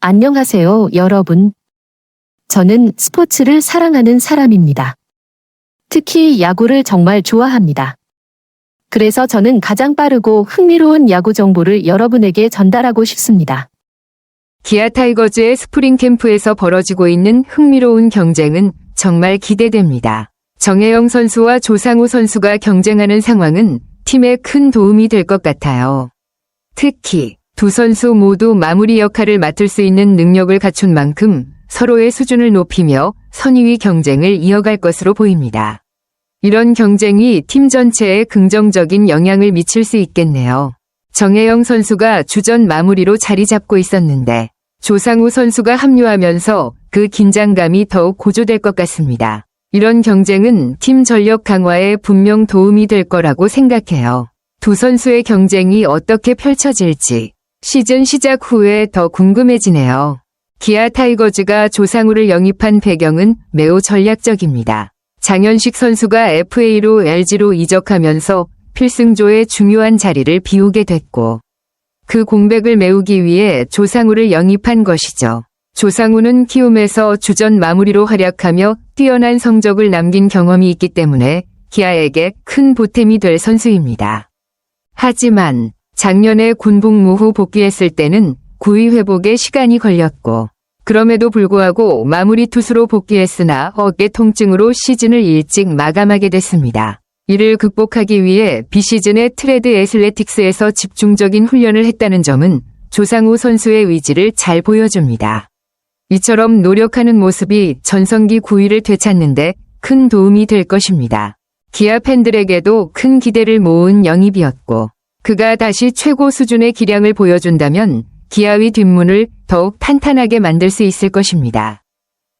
안녕하세요, 여러분. 저는 스포츠를 사랑하는 사람입니다. 특히 야구를 정말 좋아합니다. 그래서 저는 가장 빠르고 흥미로운 야구 정보를 여러분에게 전달하고 싶습니다. 기아 타이거즈의 스프링 캠프에서 벌어지고 있는 흥미로운 경쟁은 정말 기대됩니다. 정혜영 선수와 조상우 선수가 경쟁하는 상황은 팀에 큰 도움이 될 것 같아요. 특히 두 선수 모두 마무리 역할을 맡을 수 있는 능력을 갖춘 만큼 서로의 수준을 높이며 선의위 경쟁을 이어갈 것으로 보입니다. 이런 경쟁이 팀 전체에 긍정적인 영향을 미칠 수 있겠네요. 정혜영 선수가 주전 마무리로 자리 잡고 있었는데 조상우 선수가 합류하면서 그 긴장감이 더욱 고조될 것 같습니다. 이런 경쟁은 팀 전력 강화에 분명 도움이 될 거라고 생각해요. 두 선수의 경쟁이 어떻게 펼쳐질지 시즌 시작 후에 더 궁금해지네요. 기아 타이거즈가 조상우를 영입한 배경은 매우 전략적입니다. 장현식 선수가 FA로 LG로 이적하면서 필승조의 중요한 자리를 비우게 됐고 그 공백을 메우기 위해 조상우를 영입한 것이죠. 조상우는 키움에서 주전 마무리로 활약하며 뛰어난 성적을 남긴 경험이 있기 때문에 기아에게 큰 보탬이 될 선수입니다. 하지만 작년에 군복무 후 복귀했을 때는 구위 회복에 시간이 걸렸고 그럼에도 불구하고 마무리 투수로 복귀했으나 어깨 통증으로 시즌을 일찍 마감하게 됐습니다. 이를 극복하기 위해 비시즌에 트레드 애슬레틱스에서 집중적인 훈련을 했다는 점은 조상우 선수의 의지를 잘 보여줍니다. 이처럼 노력하는 모습이 전성기 구위를 되찾는데 큰 도움이 될 것입니다. 기아 팬들에게도 큰 기대를 모은 영입이었고 그가 다시 최고 수준의 기량을 보여준다면 기아의 뒷문을 더욱 탄탄하게 만들 수 있을 것입니다.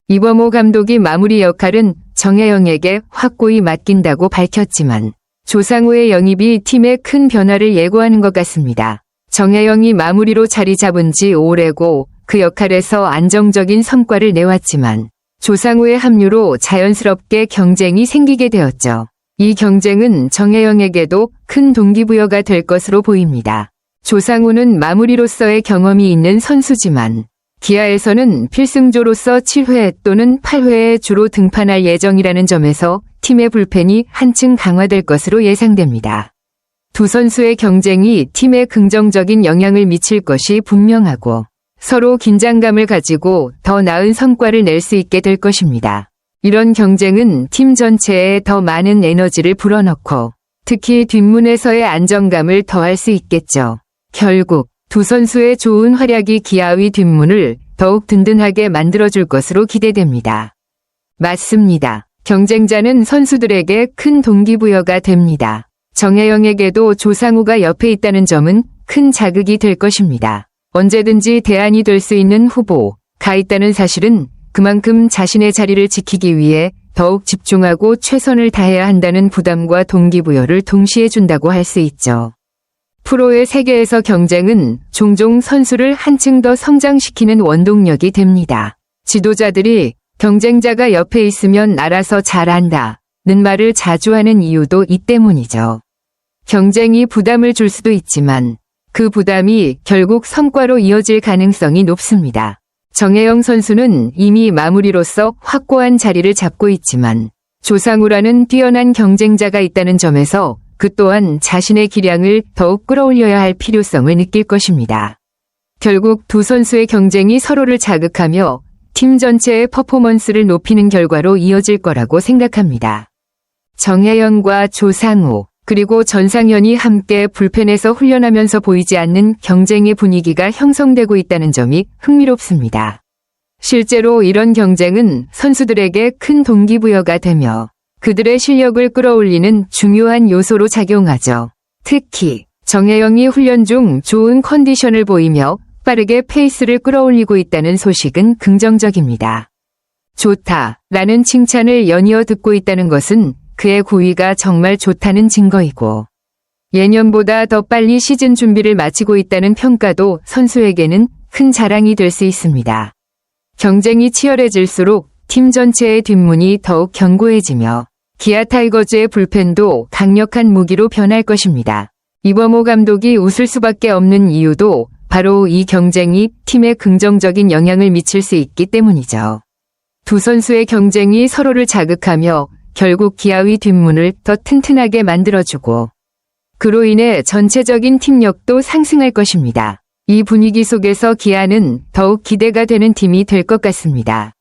이범호 감독이 마무리 역할은 정혜영에게 확고히 맡긴다고 밝혔지만 조상우의 영입이 팀에 큰 변화를 예고하는 것 같습니다. 정혜영이 마무리로 자리 잡은 지 오래고 그 역할에서 안정적인 성과를 내왔지만 조상우의 합류로 자연스럽게 경쟁이 생기게 되었죠. 이 경쟁은 정혜영에게도 큰 동기부여가 될 것으로 보입니다. 조상우는 마무리로서의 경험이 있는 선수지만 기아에서는 필승조로서 7회 또는 8회에 주로 등판할 예정이라는 점에서 팀의 불펜이 한층 강화될 것으로 예상됩니다. 두 선수의 경쟁이 팀에 긍정적인 영향을 미칠 것이 분명하고 서로 긴장감을 가지고 더 나은 성과를 낼 수 있게 될 것입니다. 이런 경쟁은 팀 전체에 더 많은 에너지를 불어넣고 특히 뒷문에서의 안정감을 더할 수 있겠죠. 결국 두 선수의 좋은 활약이 기아의 뒷문을 더욱 든든하게 만들어줄 것으로 기대됩니다. 맞습니다. 경쟁자는 선수들에게 큰 동기부여가 됩니다. 정혜영에게도 조상우가 옆에 있다는 점은 큰 자극이 될 것입니다. 언제든지 대안이 될 수 있는 후보가 있다는 사실은 그만큼 자신의 자리를 지키기 위해 더욱 집중하고 최선을 다해야 한다는 부담과 동기부여를 동시에 준다고 할 수 있죠. 프로의 세계에서 경쟁은 종종 선수를 한층 더 성장시키는 원동력이 됩니다. 지도자들이 경쟁자가 옆에 있으면 알아서 잘한다는 말을 자주 하는 이유도 이 때문이죠. 경쟁이 부담을 줄 수도 있지만 그 부담이 결국 성과로 이어질 가능성이 높습니다. 정혜영 선수는 이미 마무리로서 확고한 자리를 잡고 있지만 조상우라는 뛰어난 경쟁자가 있다는 점에서 그 또한 자신의 기량을 더욱 끌어올려야 할 필요성을 느낄 것입니다. 결국 두 선수의 경쟁이 서로를 자극하며 팀 전체의 퍼포먼스를 높이는 결과로 이어질 거라고 생각합니다. 정혜영과 조상우 그리고 전상현이 함께 불펜에서 훈련하면서 보이지 않는 경쟁의 분위기가 형성되고 있다는 점이 흥미롭습니다. 실제로 이런 경쟁은 선수들에게 큰 동기부여가 되며 그들의 실력을 끌어올리는 중요한 요소로 작용하죠. 특히 정혜영이 훈련 중 좋은 컨디션을 보이며 빠르게 페이스를 끌어올리고 있다는 소식은 긍정적입니다. 좋다라는 칭찬을 연이어 듣고 있다는 것은 그의 구위가 정말 좋다는 증거이고 예년보다 더 빨리 시즌 준비를 마치고 있다는 평가도 선수에게는 큰 자랑이 될 수 있습니다. 경쟁이 치열해질수록 팀 전체의 뒷문이 더욱 견고해지며 기아 타이거즈의 불펜도 강력한 무기로 변할 것입니다. 이범호 감독이 웃을 수밖에 없는 이유도 바로 이 경쟁이 팀에 긍정적인 영향을 미칠 수 있기 때문이죠. 두 선수의 경쟁이 서로를 자극하며 결국 기아의 뒷문을 더 튼튼하게 만들어주고 그로 인해 전체적인 팀력도 상승할 것입니다. 이 분위기 속에서 기아는 더욱 기대가 되는 팀이 될 것 같습니다.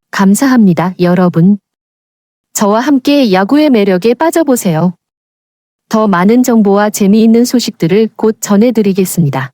감사합니다, 여러분. 저와 함께 야구의 매력에 빠져보세요. 더 많은 정보와 재미있는 소식들을 곧 전해드리겠습니다.